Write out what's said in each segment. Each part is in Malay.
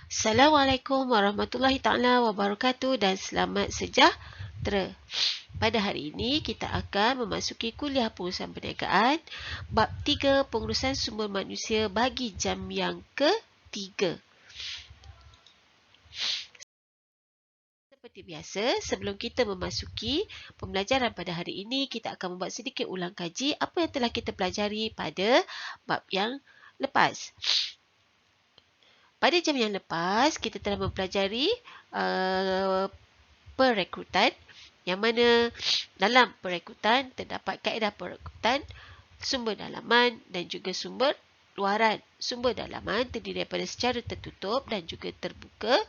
Assalamualaikum warahmatullahi taala wabarakatuh dan selamat sejahtera. Pada hari ini kita akan memasuki kuliah pengurusan perniagaan bab 3 pengurusan sumber manusia bagi jam yang ketiga. Seperti biasa, sebelum kita memasuki pembelajaran pada hari ini, kita akan membuat sedikit ulang kaji apa yang telah kita pelajari pada bab yang lepas. Pada jam yang lepas, kita telah mempelajari perekrutan, yang mana dalam perekrutan terdapat kaedah perekrutan, sumber dalaman dan juga sumber luaran. Sumber dalaman terdiri daripada secara tertutup dan juga terbuka,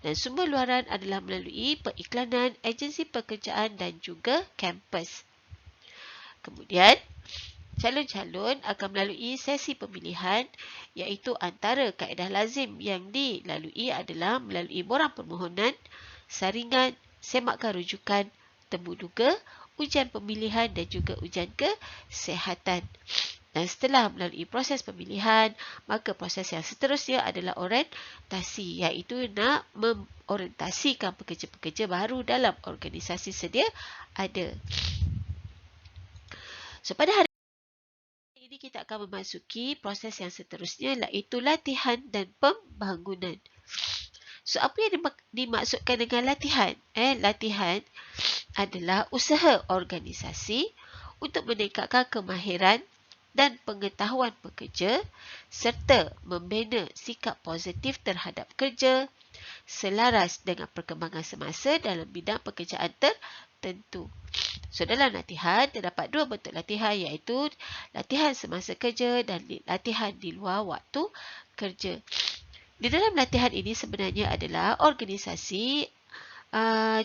dan sumber luaran adalah melalui periklanan, agensi pekerjaan dan juga kampus. Kemudian, calon-calon akan melalui sesi pemilihan, iaitu antara kaedah lazim yang dilalui adalah melalui borang permohonan, saringan, semakan rujukan, temu duga, ujian pemilihan dan juga ujian kesihatan. Dan setelah melalui proses pemilihan, maka proses yang seterusnya adalah orientasi, iaitu nak mengorientasikan pekerja-pekerja baru dalam organisasi sedia ada. So, pada hari ini kita akan memasuki proses yang seterusnya, iaitu latihan dan pembangunan. So, apa yang dimaksudkan dengan latihan? Latihan adalah usaha organisasi untuk meningkatkan kemahiran dan pengetahuan pekerja serta membina sikap positif terhadap kerja selaras dengan perkembangan semasa dalam bidang pekerjaan tertentu. So, dalam latihan, terdapat dua bentuk latihan, iaitu latihan semasa kerja dan latihan di luar waktu kerja. Di dalam latihan ini sebenarnya adalah organisasi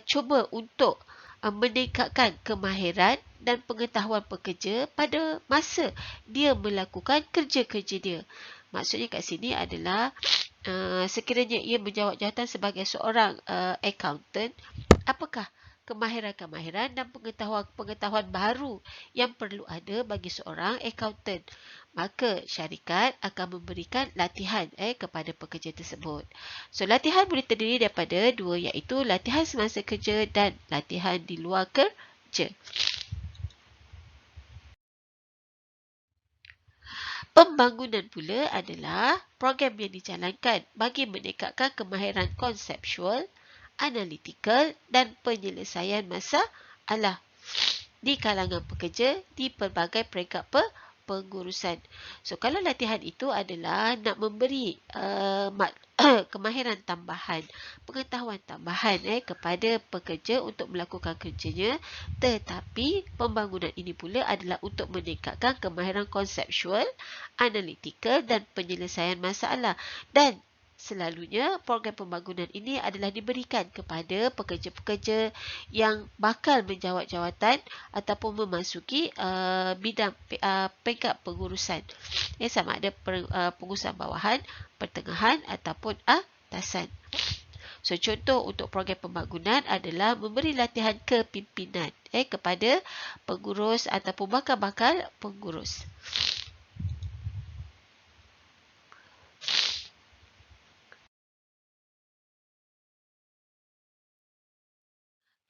cuba untuk meningkatkan kemahiran dan pengetahuan pekerja pada masa dia melakukan kerja-kerja dia. Maksudnya kat sini adalah sekiranya ia menjawab jawatan sebagai seorang accountant, apakah kemahiran-kemahiran dan pengetahuan-pengetahuan baru yang perlu ada bagi seorang accountant. Maka syarikat akan memberikan latihan kepada pekerja tersebut. So, latihan boleh terdiri daripada dua, iaitu latihan semasa kerja dan latihan di luar kerja. Pembangunan pula adalah program yang dijalankan bagi meningkatkan kemahiran konseptual, analitikal dan penyelesaian masalah di kalangan pekerja di pelbagai peringkat pengurusan. So, kalau latihan itu adalah nak memberi kemahiran tambahan, pengetahuan tambahan kepada pekerja untuk melakukan kerjanya, tetapi pembangunan ini pula adalah untuk meningkatkan kemahiran konseptual, analitikal dan penyelesaian masalah. Dan selalunya program pembangunan ini adalah diberikan kepada pekerja-pekerja yang bakal menjawat jawatan ataupun memasuki bidang peringkat pengurusan. Sama ada pengurusan bawahan, pertengahan ataupun atasan. So, contoh untuk program pembangunan adalah memberi latihan kepimpinan kepada pengurus ataupun bakal-bakal pengurus.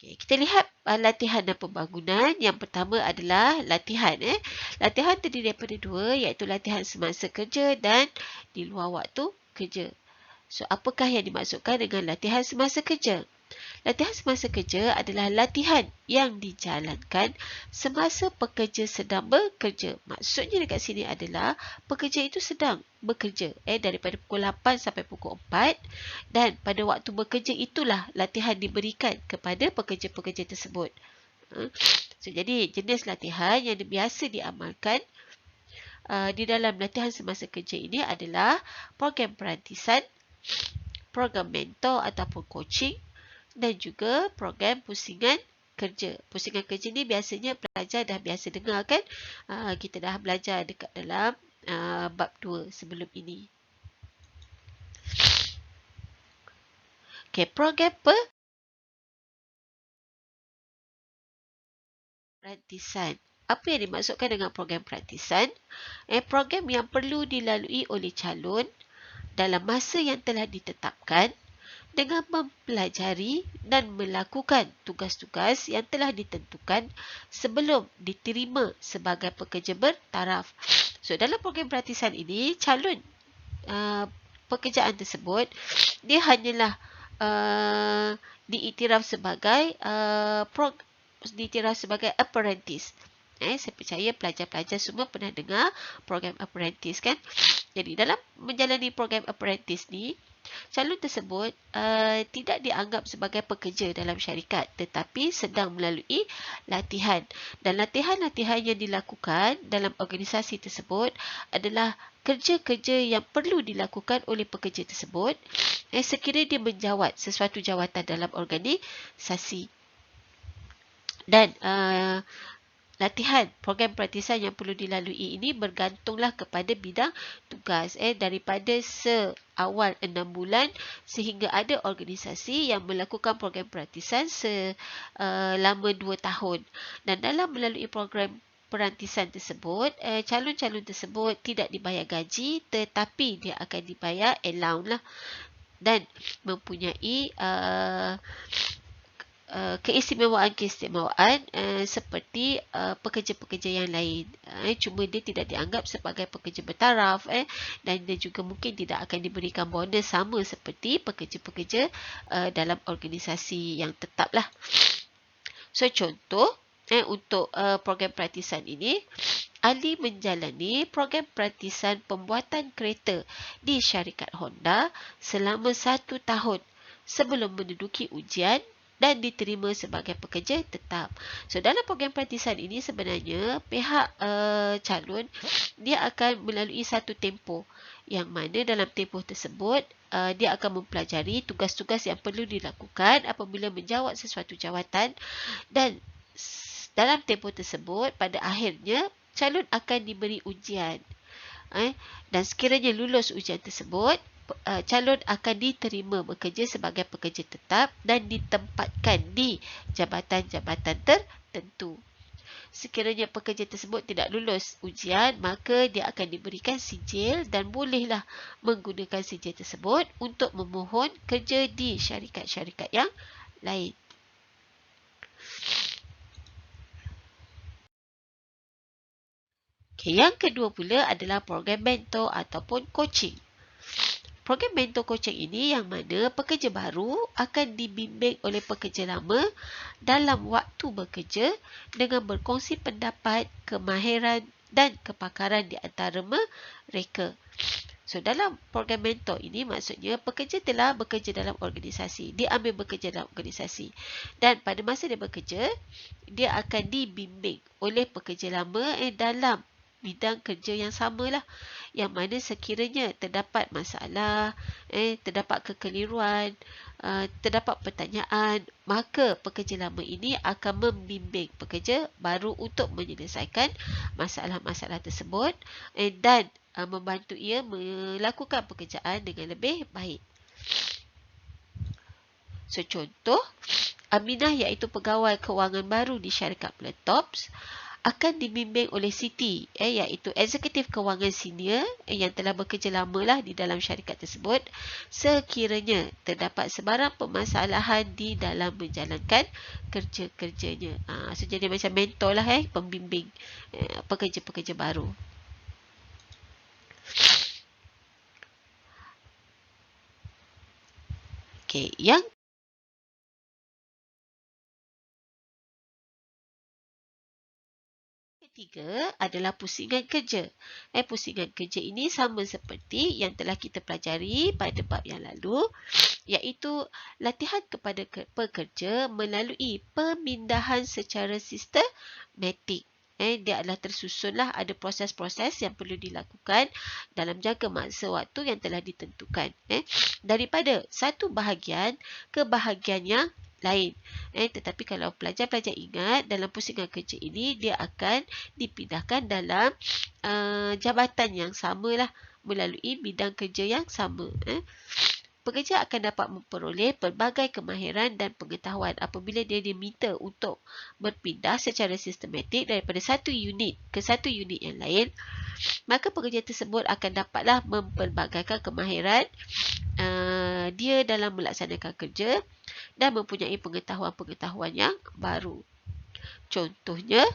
Okay, kita lihat latihan dan pembangunan. Yang pertama adalah latihan. Latihan terdiri daripada dua, iaitu latihan semasa kerja dan di luar waktu kerja. So, apakah yang dimaksudkan dengan latihan semasa kerja? Latihan semasa kerja adalah latihan yang dijalankan semasa pekerja sedang bekerja. Maksudnya dekat sini adalah pekerja itu sedang bekerja daripada pukul 8 sampai pukul 4, dan pada waktu bekerja itulah latihan diberikan kepada pekerja-pekerja tersebut. So, jadi jenis latihan yang biasa diamalkan di dalam latihan semasa kerja ini adalah program perantisan, program mentor ataupun coaching, dan juga program pusingan kerja. Pusingan kerja ni biasanya pelajar dah biasa dengar kan? Kita dah belajar dekat dalam bab 2 sebelum ini. Okay, program perantisan. Apa yang dimaksudkan dengan program perantisan? Program yang perlu dilalui oleh calon dalam masa yang telah ditetapkan dengan mempelajari dan melakukan tugas-tugas yang telah ditentukan sebelum diterima sebagai pekerja bertaraf. So, dalam program peratisan ini, calon pekerjaan tersebut, dia hanyalah diiktiraf sebagai apprentice. Saya percaya pelajar-pelajar semua pernah dengar program apprentice kan? Jadi dalam menjalani program apprentice ni, calon tersebut tidak dianggap sebagai pekerja dalam syarikat tetapi sedang melalui latihan. Dan latihan-latihan yang dilakukan dalam organisasi tersebut adalah kerja-kerja yang perlu dilakukan oleh pekerja tersebut sekiranya dia menjawat sesuatu jawatan dalam organisasi. Dan latihan program peratisan yang perlu dilalui ini bergantunglah kepada bidang tugas daripada seawal 6 bulan sehingga ada organisasi yang melakukan program peratisan selama 2 tahun. Dan dalam melalui program peratisan tersebut, calon-calon tersebut tidak dibayar gaji tetapi dia akan dibayar allowance lah dan mempunyai keistimewaan seperti pekerja-pekerja yang lain. Cuma dia tidak dianggap sebagai pekerja bertaraf dan dia juga mungkin tidak akan diberikan bonus sama seperti pekerja-pekerja dalam organisasi yang tetap lah. So, contoh untuk program peratisan ini, Ali menjalani program peratisan pembuatan kereta di syarikat Honda selama 1 tahun sebelum menduduki ujian dan diterima sebagai pekerja tetap. So, dalam program peratisan ini sebenarnya pihak calon dia akan melalui satu tempoh yang mana dalam tempoh tersebut dia akan mempelajari tugas-tugas yang perlu dilakukan apabila menjawat sesuatu jawatan, dan dalam tempoh tersebut pada akhirnya calon akan diberi ujian. Dan sekiranya lulus ujian tersebut, calon akan diterima bekerja sebagai pekerja tetap dan ditempatkan di jabatan-jabatan tertentu. Sekiranya pekerja tersebut tidak lulus ujian, maka dia akan diberikan sijil dan bolehlah menggunakan sijil tersebut untuk memohon kerja di syarikat-syarikat yang lain. Okay, yang kedua pula adalah program mentor ataupun coaching. Program mentor coaching ini yang mana pekerja baru akan dibimbing oleh pekerja lama dalam waktu bekerja dengan berkongsi pendapat, kemahiran dan kepakaran di antara mereka. So, dalam program mentor ini maksudnya pekerja telah bekerja dalam organisasi, dia ambil bekerja dalam organisasi, dan pada masa dia bekerja, dia akan dibimbing oleh pekerja lama dalam bidang kerja yang samalah, yang mana sekiranya terdapat masalah, terdapat kekeliruan, terdapat pertanyaan, maka pekerja lama ini akan membimbing pekerja baru untuk menyelesaikan masalah-masalah tersebut dan membantu ia melakukan pekerjaan dengan lebih baik. So, contoh, Aminah iaitu pegawai kewangan baru di syarikat Pletops akan dibimbing oleh Siti iaitu eksekutif kewangan senior yang telah bekerja lamalah di dalam syarikat tersebut sekiranya terdapat sebarang permasalahan di dalam menjalankan kerja-kerjanya. So, jadi macam mentor lah pembimbing pekerja-pekerja baru. Okey, yang ketiga adalah pusingan kerja. Pusingan kerja ini sama seperti yang telah kita pelajari pada bab yang lalu, iaitu latihan kepada pekerja melalui pemindahan secara sistematik. Dia adalah tersusunlah ada proses-proses yang perlu dilakukan dalam jangka masa waktu yang telah ditentukan. Daripada satu bahagian ke bahagian yang lain. Tetapi kalau pelajar-pelajar ingat, dalam pusingan kerja ini dia akan dipindahkan dalam jabatan yang samalah melalui bidang kerja yang sama. pekerja akan dapat memperoleh pelbagai kemahiran dan pengetahuan apabila dia diminta untuk berpindah secara sistematik daripada satu unit ke satu unit yang lain, maka pekerja tersebut akan dapatlah mempelbagaikan kemahiran dia dalam melaksanakan kerja dan mempunyai pengetahuan-pengetahuan yang baru. Contohnya,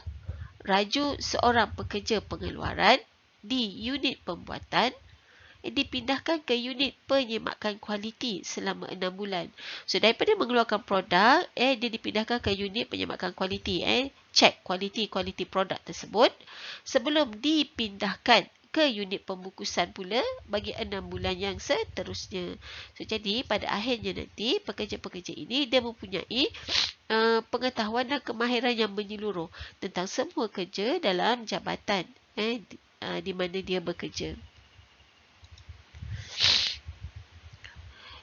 raju seorang pekerja pengeluaran di unit pembuatan dipindahkan ke unit penyemakan kualiti selama 6 bulan. So, daripada mengeluarkan produk, dia dipindahkan ke unit penyemakan kualiti. Cek kualiti produk tersebut sebelum dipindahkan ke unit pembukusan pula bagi 6 bulan yang seterusnya. So, jadi, pada akhirnya nanti, pekerja-pekerja ini dia mempunyai pengetahuan dan kemahiran yang menyeluruh tentang semua kerja dalam jabatan di mana dia bekerja.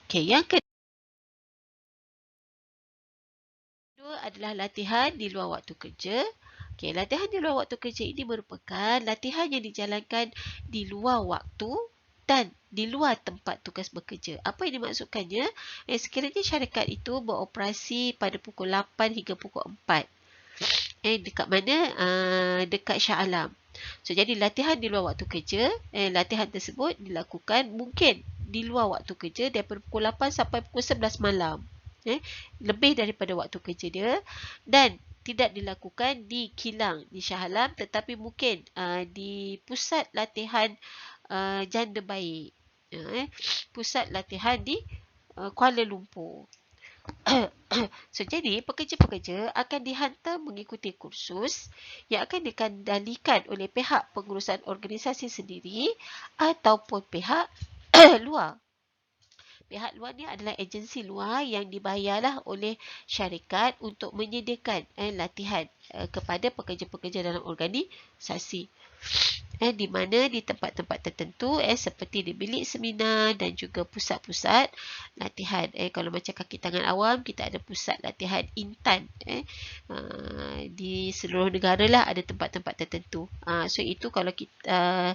Okay, yang kedua adalah latihan di luar waktu kerja. Okay, latihan di luar waktu kerja ini merupakan latihan yang dijalankan di luar waktu dan di luar tempat tugas bekerja. Apa yang dimaksudkannya? Sekiranya syarikat itu beroperasi pada pukul 8 hingga pukul 4. Dekat mana? Dekat Shah Alam. So, jadi latihan di luar waktu kerja, latihan tersebut dilakukan mungkin di luar waktu kerja daripada pukul 8 sampai pukul 11 malam. Lebih daripada waktu kerja dia, dan tidak dilakukan di kilang di Shah Alam, tetapi mungkin di pusat latihan janda baik. Pusat latihan di Kuala Lumpur. So, jadi pekerja-pekerja akan dihantar mengikuti kursus yang akan dikendalikan oleh pihak pengurusan organisasi sendiri ataupun pihak luar. Pihak luar ni adalah agensi luar yang dibayarlah oleh syarikat untuk menyediakan latihan kepada pekerja-pekerja dalam organisasi. Di mana di tempat-tempat tertentu seperti di bilik seminar dan juga pusat-pusat latihan. Kalau macam kaki tangan awam, kita ada pusat latihan intan. Di seluruh negara lah ada tempat-tempat tertentu. So itu kalau kita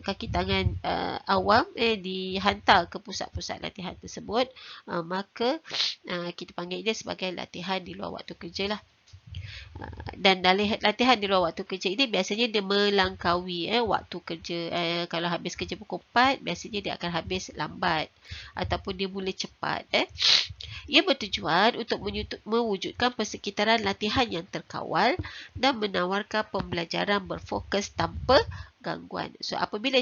kaki tangan awam dihantar ke pusat-pusat latihan tersebut, maka kita panggil dia sebagai latihan di luar waktu kerja lah. Dan dalam latihan di luar waktu kerja ini biasanya dia melangkaui waktu kerja. Kalau habis kerja pukul 4, biasanya dia akan habis lambat ataupun dia mula cepat. Ia bertujuan untuk mewujudkan persekitaran latihan yang terkawal dan menawarkan pembelajaran berfokus tanpa gangguan. So, apabila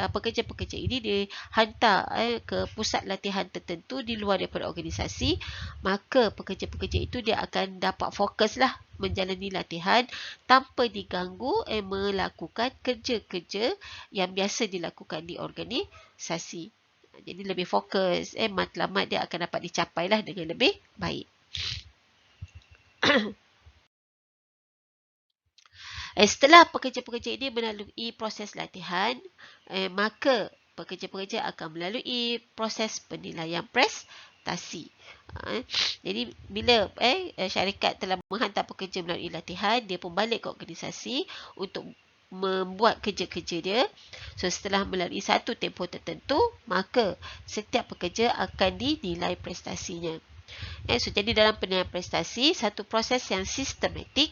pekerja-pekerja ini dihantar ke pusat latihan tertentu di luar daripada organisasi, maka pekerja-pekerja itu dia akan dapat fokuslah menjalani latihan tanpa diganggu melakukan kerja-kerja yang biasa dilakukan di organisasi. Jadi lebih fokus, matlamat dia akan dapat dicapailah dengan lebih baik. Setelah pekerja-pekerja ini melalui proses latihan, maka pekerja-pekerja akan melalui proses penilaian prestasi. Jadi bila syarikat telah menghantar pekerja melalui latihan, dia pun balik ke organisasi untuk membuat kerja-kerja dia. So, setelah melalui satu tempoh tertentu, maka setiap pekerja akan dinilai prestasinya. So, jadi dalam penilaian prestasi, satu proses yang sistematik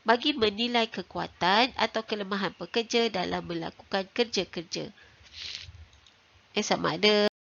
bagi menilai kekuatan atau kelemahan pekerja dalam melakukan kerja-kerja. Sama ada